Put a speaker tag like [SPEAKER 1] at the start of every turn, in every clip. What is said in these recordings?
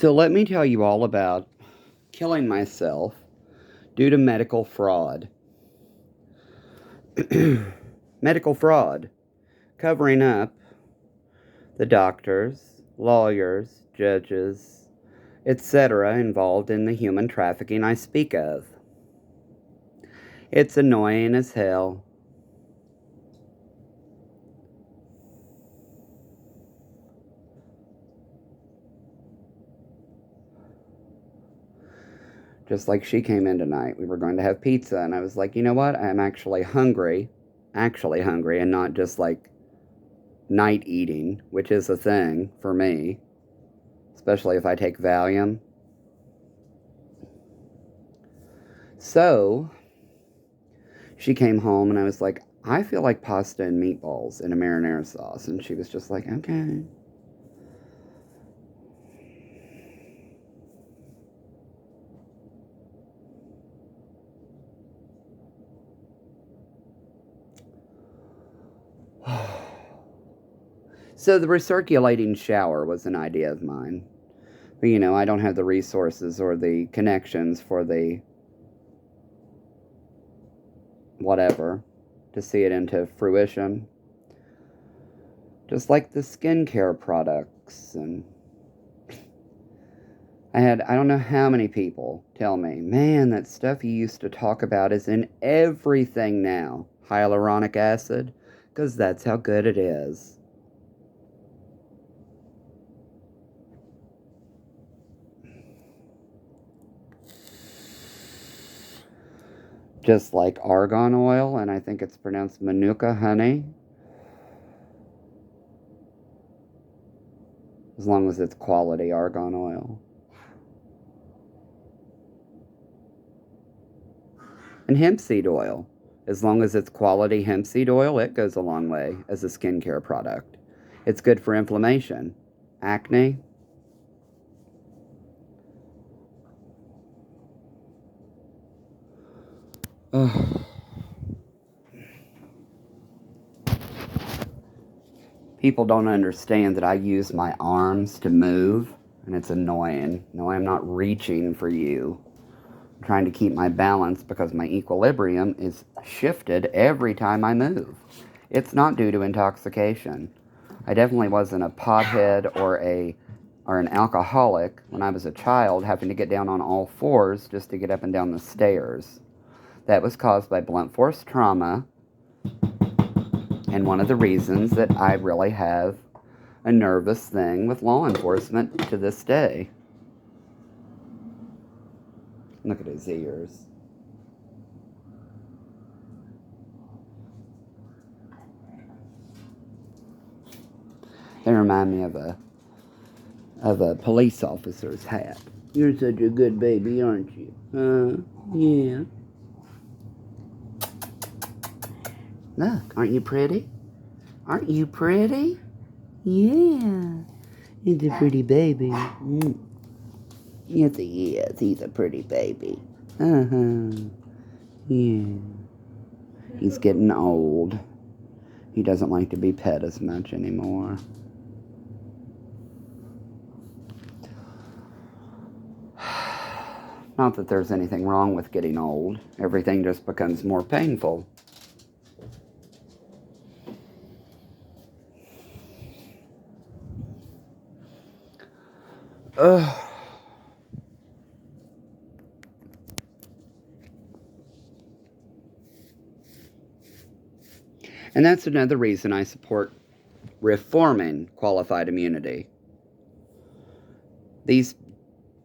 [SPEAKER 1] So let me tell you all about killing myself due to medical fraud. Medical fraud, covering up the doctors, lawyers, judges, etc., involved in the human trafficking I speak of. It's annoying as hell. Just like she came in tonight. We were going to have pizza, and I was like, you know what? I'm actually hungry, and not just like night eating, which is a thing for me, especially if I take Valium. So she came home, and I was like, I feel like pasta and meatballs in a marinara sauce. And she was just like, okay. So the recirculating shower was an idea of mine. But, I don't have the resources or the connections for the whatever to see it into fruition. Just like the skincare products. And I don't know how many people tell me, man, that stuff you used to talk about is in everything now. Hyaluronic acid, because that's how good it is. Just like argan oil, and I think it's pronounced manuka honey. As long as it's quality argan oil. And hemp seed oil. As long as it's quality hemp seed oil, it goes a long way as a skincare product. It's good for inflammation, acne. Ugh. People don't understand that I use my arms to move, and it's annoying. No, I'm not reaching for you. I'm trying to keep my balance because my equilibrium is shifted every time I move. It's not due to intoxication. I definitely wasn't a pothead or an alcoholic when I was a child, having to get down on all fours just to get up and down the stairs. That was caused by blunt force trauma, and one of the reasons that I really have a nervous thing with law enforcement to this day. Look at his ears. They remind me of a police officer's hat. You're such a good baby, aren't you? Yeah. Look, aren't you pretty? Aren't you pretty? Yeah. He's a pretty baby. Yes, he is. He's a pretty baby. Uh-huh. Yeah. He's getting old. He doesn't like to be pet as much anymore. Not that there's anything wrong with getting old. Everything just becomes more painful. Ugh. And that's another reason I support reforming qualified immunity. These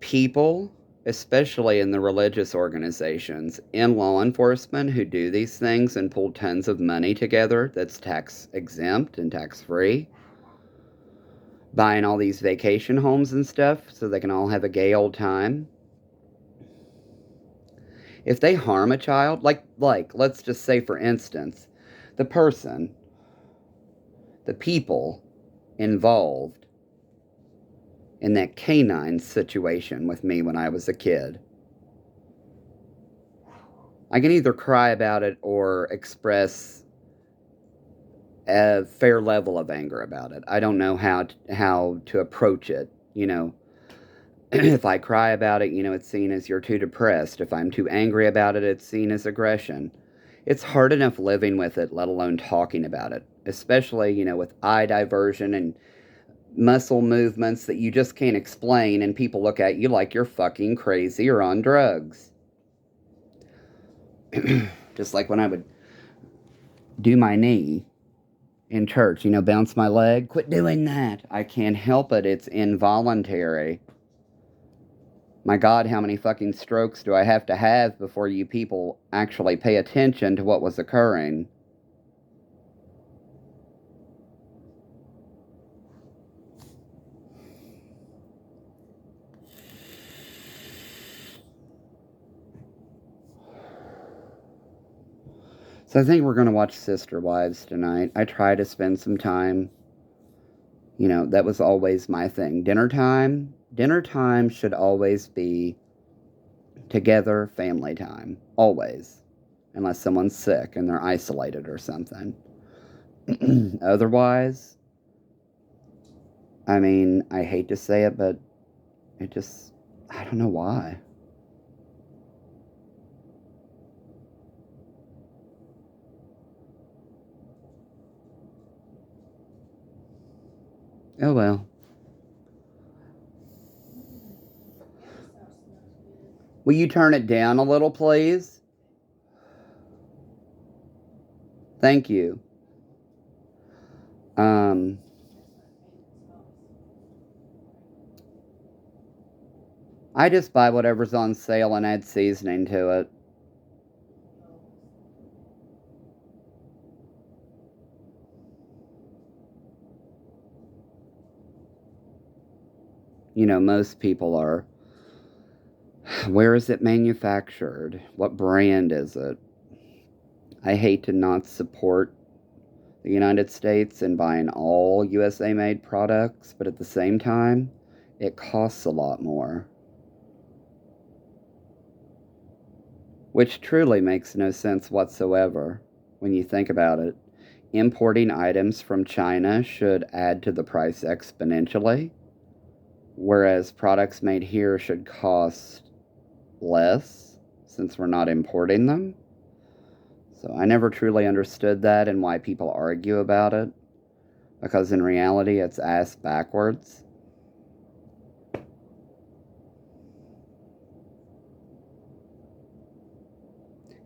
[SPEAKER 1] people, especially in the religious organizations, in law enforcement who do these things and pull tons of money together that's tax exempt and tax free, buying all these vacation homes and stuff so they can all have a gay old time. If they harm a child, like let's just say for instance, the person, the people involved in that canine situation with me when I was a kid, I can either cry about it or express a fair level of anger about it. I don't know how to approach it, If I cry about it, it's seen as you're too depressed. If I'm too angry about it, it's seen as aggression. It's hard enough living with it, let alone talking about it, especially, with eye diversion and muscle movements that you just can't explain, and people look at you like you're fucking crazy or on drugs. Just like when I would do my knee in church, bounce my leg. Quit doing that. I can't help it. It's involuntary. My God, how many fucking strokes do I have to have before you people actually pay attention to what was occurring? So I think we're going to watch Sister Wives tonight. I try to spend some time. That was always my thing. Dinner time. Dinner time should always be together, family time. Always. Unless someone's sick and they're isolated or something. Otherwise, I mean, I hate to say it, but I don't know why. Oh well. Will you turn it down a little, please? Thank you. I just buy whatever's on sale and add seasoning to it. Most people are. Where is it manufactured? What brand is it? I hate to not support the United States and buying all USA made products, but at the same time, it costs a lot more. Which truly makes no sense whatsoever when you think about it. Importing items from China should add to the price exponentially, whereas products made here should cost less since we're not importing them. So I never truly understood that and why people argue about it, because in reality it's ass backwards.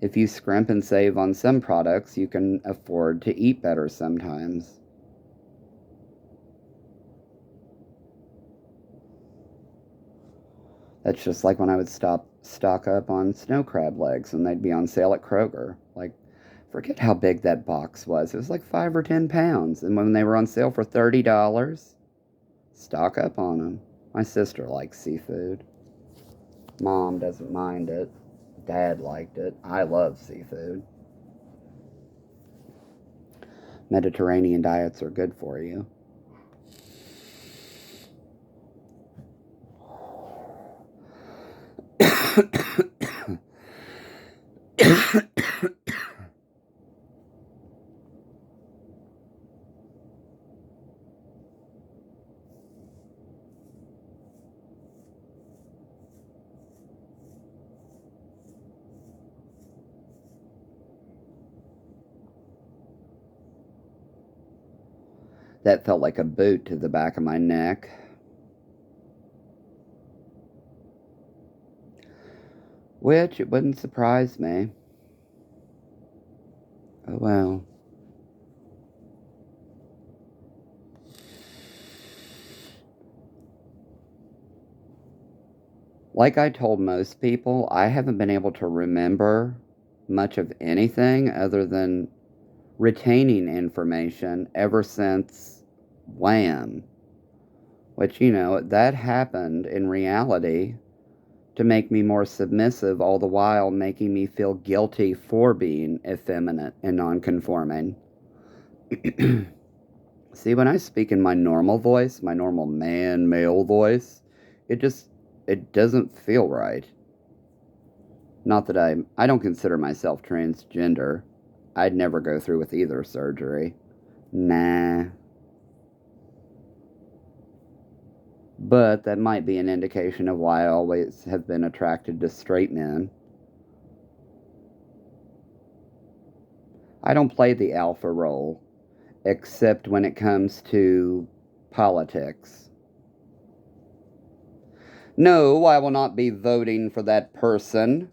[SPEAKER 1] If you scrimp and save on some products, you can afford to eat better sometimes. That's just like when I would stock up on snow crab legs and they'd be on sale at Kroger. Like, forget how big that box was. It was like 5 or 10 pounds. And when they were on sale for $30, stock up on them. My sister likes seafood. Mom doesn't mind it. Dad liked it. I love seafood. Mediterranean diets are good for you. That felt like a boot to the back of my neck. Which, it wouldn't surprise me. Oh well. Like I told most people, I haven't been able to remember much of anything other than retaining information ever since Wham. Which, that happened in reality to make me more submissive, all the while making me feel guilty for being effeminate and nonconforming. See, when I speak in my normal voice, my normal male voice, it doesn't feel right. Not that I don't consider myself transgender. I'd never go through with either surgery. Nah. But that might be an indication of why I always have been attracted to straight men. I don't play the alpha role, except when it comes to politics. No, I will not be voting for that person.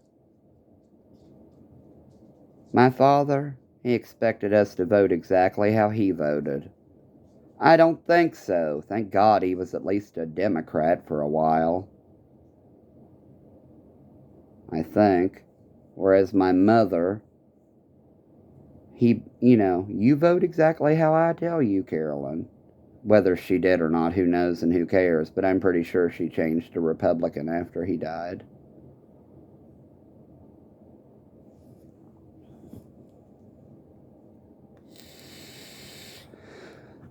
[SPEAKER 1] My father, he expected us to vote exactly how he voted. I don't think so. Thank God he was at least a Democrat for a while. I think. Whereas my mother, you vote exactly how I tell you, Carolyn. Whether she did or not, who knows and who cares, but I'm pretty sure she changed to Republican after he died.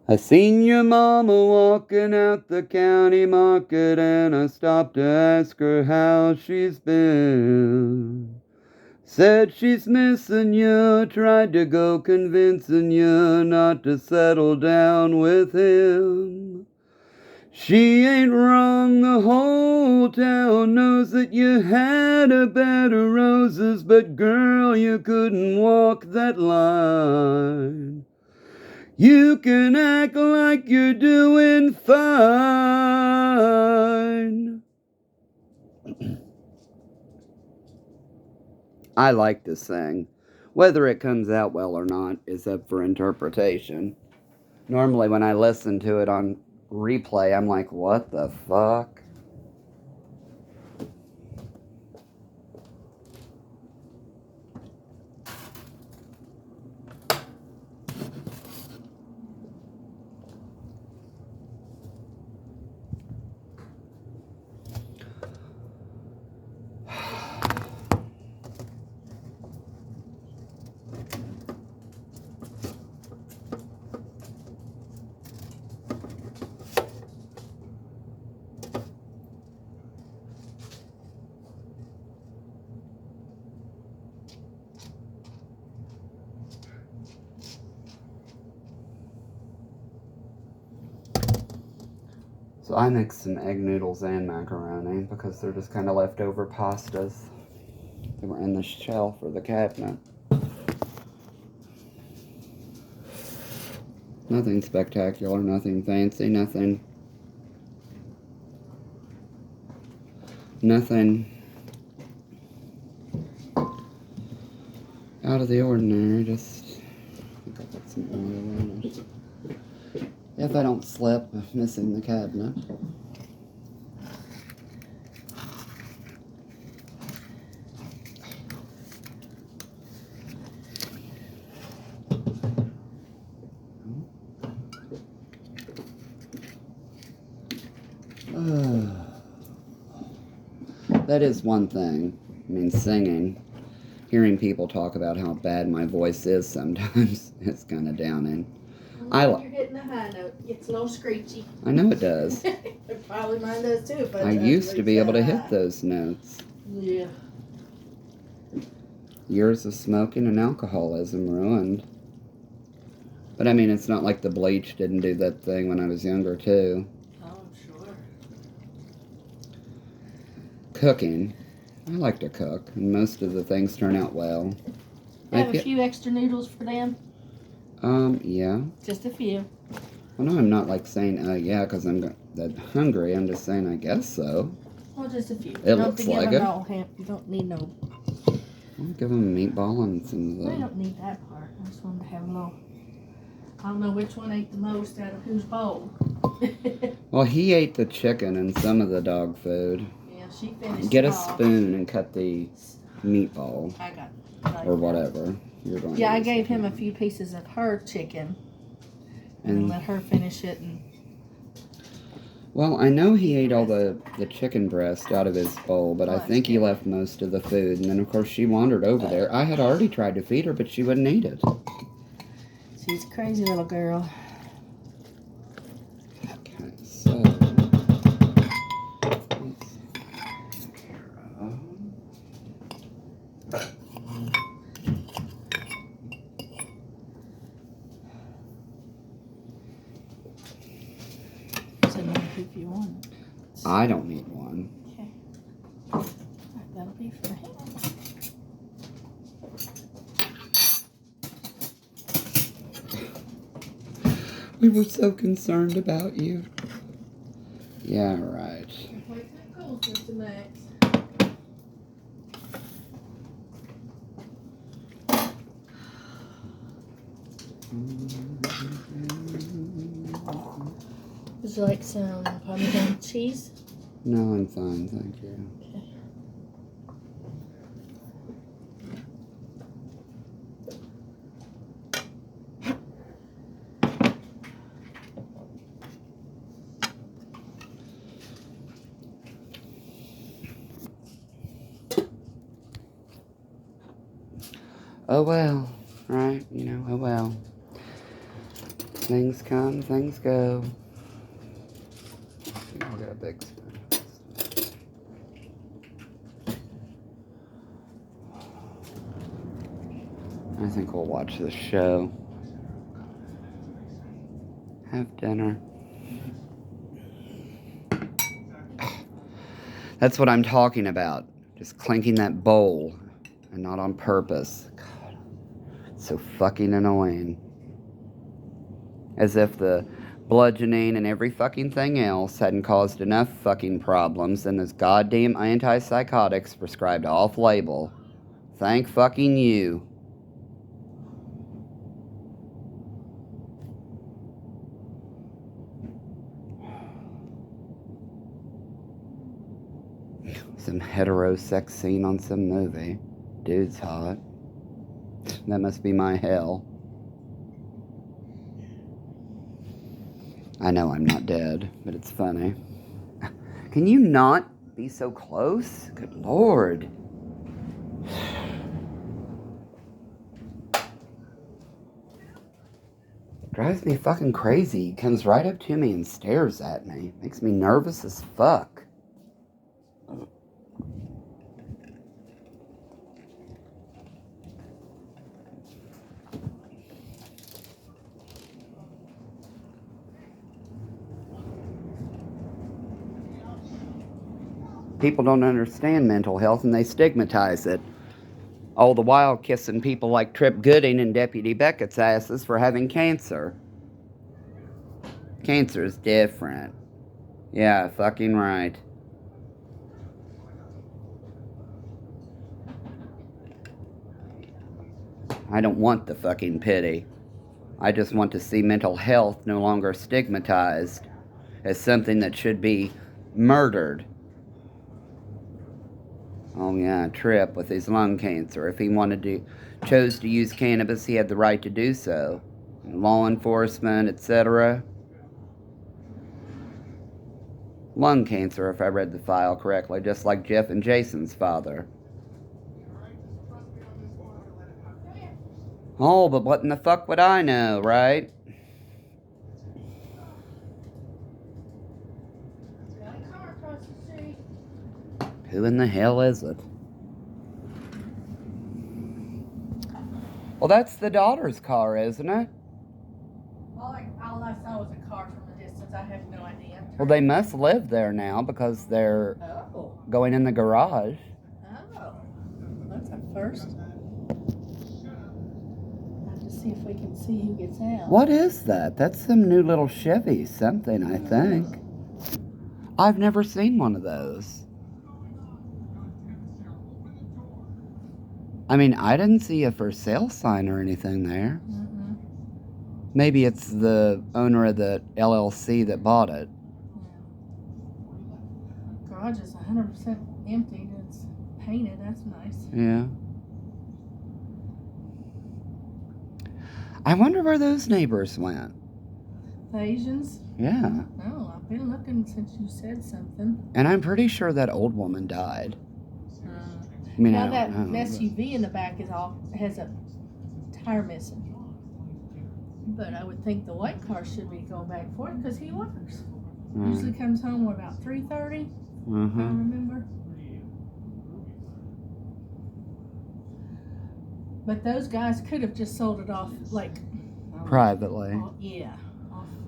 [SPEAKER 1] I seen your mama walking out the county market, and I stopped to ask her how she's been. Said she's missing you, tried to go convincing you not to settle down with him. She ain't wrong, the whole town knows that you had a bed of roses, but girl, you couldn't walk that line. You can act like you're doing fine. I like to sing. Whether it comes out well or not is up for interpretation. Normally, when I listen to it on replay, I'm like, what the fuck? So I mixed some egg noodles and macaroni because they're just kind of leftover pastas. They were in the shelf or the cabinet. Nothing spectacular, nothing fancy, nothing out of the ordinary. Just, I think I'll put some oil on it. If I don't slip, missing the cabinet. That is one thing. I mean, singing, hearing people talk about how bad my voice is sometimes, it's kind of downing.
[SPEAKER 2] You're hitting a high note. It's a little screechy.
[SPEAKER 1] I know it does.
[SPEAKER 2] Probably mine does too. But
[SPEAKER 1] I used to be able to hit those notes.
[SPEAKER 2] Yeah.
[SPEAKER 1] Years of smoking and alcoholism ruined. But I mean, it's not like the bleach didn't do that thing when I was younger too.
[SPEAKER 2] Oh, I'm sure.
[SPEAKER 1] Cooking. I like to cook, and most of the things turn out well.
[SPEAKER 2] You have a few extra noodles for them?
[SPEAKER 1] Yeah.
[SPEAKER 2] Just a few.
[SPEAKER 1] Well, no, I'm not like saying, yeah, because I'm that hungry. I'm just saying, I guess so.
[SPEAKER 2] Well, just a few.
[SPEAKER 1] It looks like it.
[SPEAKER 2] You don't need no.
[SPEAKER 1] I'll give them a meatball and some of the...
[SPEAKER 2] I don't need that part. I just wanted to have a little... I don't know which one ate the most out of whose bowl.
[SPEAKER 1] Well, he ate the chicken and some of the dog food.
[SPEAKER 2] Yeah, she finished.
[SPEAKER 1] Get a spoon and cut the meatball.
[SPEAKER 2] I got
[SPEAKER 1] or whatever you're going.
[SPEAKER 2] Yeah, I gave him a few pieces of her chicken and let her finish it. And
[SPEAKER 1] well, I know he ate all the chicken breast out of his bowl, but I think he left most of the food. And then, of course, she wandered over there. I had already tried to feed her, but she wouldn't eat it.
[SPEAKER 2] She's a crazy little girl.
[SPEAKER 1] Okay, so...
[SPEAKER 2] So if you want it.
[SPEAKER 1] I don't need one.
[SPEAKER 2] Okay. That'll be for him.
[SPEAKER 1] We were so concerned about you. Yeah, right.
[SPEAKER 2] Wait till it cools, Mr. Max. Would you like some Parmesan cheese?
[SPEAKER 1] No, I'm fine, thank you.
[SPEAKER 2] Okay.
[SPEAKER 1] Oh well, right? You know, oh well. Things come, things go. I'll get a big spoon. I think we'll watch the show. Have dinner. That's what I'm talking about. Just clinking that bowl. And not on purpose. God, it's so fucking annoying. As if the bludgeoning and every fucking thing else hadn't caused enough fucking problems and those goddamn antipsychotics prescribed off-label. Thank fucking you. Some hetero sex scene on some movie. Dude's hot. That must be my hell. I know I'm not dead, but it's funny. Can you not be so close? Good Lord. Drives me fucking crazy. He comes right up to me and stares at me. Makes me nervous as fuck. People don't understand mental health and they stigmatize it. All the while kissing people like Trip Gooding and Deputy Beckett's asses for having cancer. Cancer is different. Yeah, fucking right. I don't want the fucking pity. I just want to see mental health no longer stigmatized as something that should be murdered. Oh yeah, Trip with his lung cancer. If he chose to use cannabis, he had the right to do so. Law enforcement, etc. Lung cancer, if I read the file correctly, just like Jeff and Jason's father. Oh, but what in the fuck would I know, right? Who in the hell is it? Well, that's the daughter's car, isn't it?
[SPEAKER 2] All I saw was a car from a distance. I have no idea.
[SPEAKER 1] Well, they must live there now because they're going in the garage.
[SPEAKER 2] Oh. That's a first. Have to see if we can see who gets out.
[SPEAKER 1] What is that? That's some new little Chevy something, I think. I've never seen one of those. I mean, I didn't see a for sale sign or anything there.
[SPEAKER 2] Mm-mm.
[SPEAKER 1] Maybe it's the owner of the LLC that bought it.
[SPEAKER 2] Garage is 100% empty. It's painted. That's nice.
[SPEAKER 1] Yeah. I wonder where those neighbors went.
[SPEAKER 2] The Asians?
[SPEAKER 1] Yeah.
[SPEAKER 2] Oh, I've been looking since you said something.
[SPEAKER 1] And I'm pretty sure that old woman died. I mean,
[SPEAKER 2] Now
[SPEAKER 1] I
[SPEAKER 2] that
[SPEAKER 1] don't know,
[SPEAKER 2] SUV in the back has a tire missing. But I would think the white car should be going back for it because he works. Usually comes home at about 3:30. I remember. But those guys could have just sold it off like
[SPEAKER 1] privately.
[SPEAKER 2] Yeah.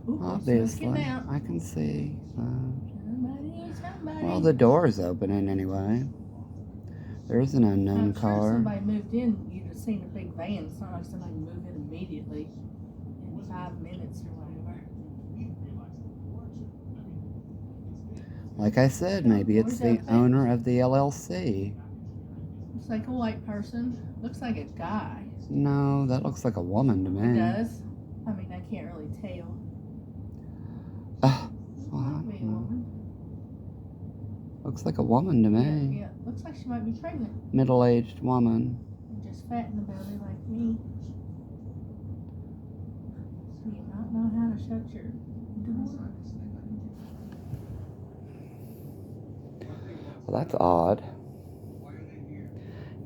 [SPEAKER 2] Ooh,
[SPEAKER 1] Obviously,
[SPEAKER 2] let's get out.
[SPEAKER 1] I can see.
[SPEAKER 2] Somebody is home.
[SPEAKER 1] Well, the door is opening anyway. There's an unknown
[SPEAKER 2] I'm sure
[SPEAKER 1] car.
[SPEAKER 2] somebody moved in, you'd have seen a big van. It's not like somebody moved in immediately in 5 minutes or whatever.
[SPEAKER 1] Like I said, maybe it's the owner of the LLC.
[SPEAKER 2] Looks like a white person. Looks like a guy.
[SPEAKER 1] No, that looks like a woman to
[SPEAKER 2] It
[SPEAKER 1] me.
[SPEAKER 2] does. I mean, I can't really tell. Might be a woman.
[SPEAKER 1] Looks like a woman to me.
[SPEAKER 2] Yeah, looks like she might be pregnant.
[SPEAKER 1] Middle-aged woman.
[SPEAKER 2] Just fat in the belly like me. Do you not know how to shut your door?
[SPEAKER 1] Well, that's odd.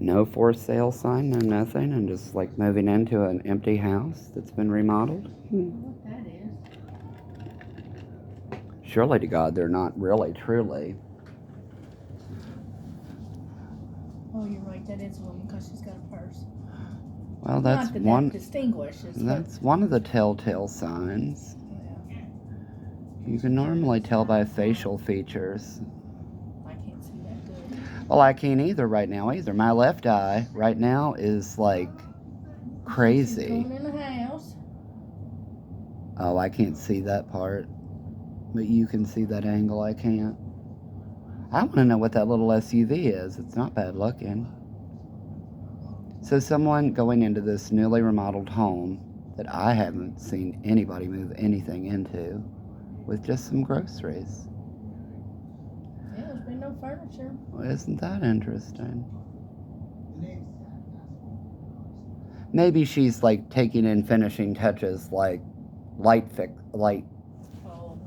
[SPEAKER 1] No for sale sign, no nothing, and just like moving into an empty house that's been remodeled.
[SPEAKER 2] I don't know what that is.
[SPEAKER 1] Surely to God, they're not really, truly.
[SPEAKER 2] Oh, you're right. That is a woman because she's got a purse.
[SPEAKER 1] Well, that's
[SPEAKER 2] Not that
[SPEAKER 1] one.
[SPEAKER 2] that distinguishes.
[SPEAKER 1] That's one of the telltale signs.
[SPEAKER 2] Yeah,
[SPEAKER 1] You can normally tell by facial features.
[SPEAKER 2] I can't see that good.
[SPEAKER 1] Well, I can't either right now either. My left eye right now is like
[SPEAKER 2] She's
[SPEAKER 1] crazy.
[SPEAKER 2] going in the house.
[SPEAKER 1] Oh, I can't see that part. But you can see that angle. I can't. I want to know what that little SUV is. It's not bad looking. So someone going into this newly remodeled home that I haven't seen anybody move anything into with just some groceries.
[SPEAKER 2] Yeah, there's been no furniture.
[SPEAKER 1] Well, isn't that interesting? Maybe she's like taking in finishing touches like light
[SPEAKER 2] Oh, or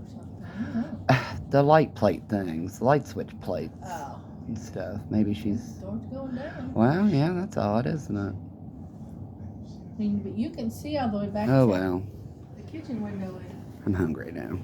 [SPEAKER 2] something. I don't know.
[SPEAKER 1] the light plate things, light switch plates
[SPEAKER 2] Oh,
[SPEAKER 1] and stuff. Maybe she's.
[SPEAKER 2] door's going down.
[SPEAKER 1] Well, yeah, that's odd, isn't it?
[SPEAKER 2] I mean, but you can see all the way back
[SPEAKER 1] Oh
[SPEAKER 2] to
[SPEAKER 1] well,
[SPEAKER 2] the kitchen window.
[SPEAKER 1] I'm hungry now.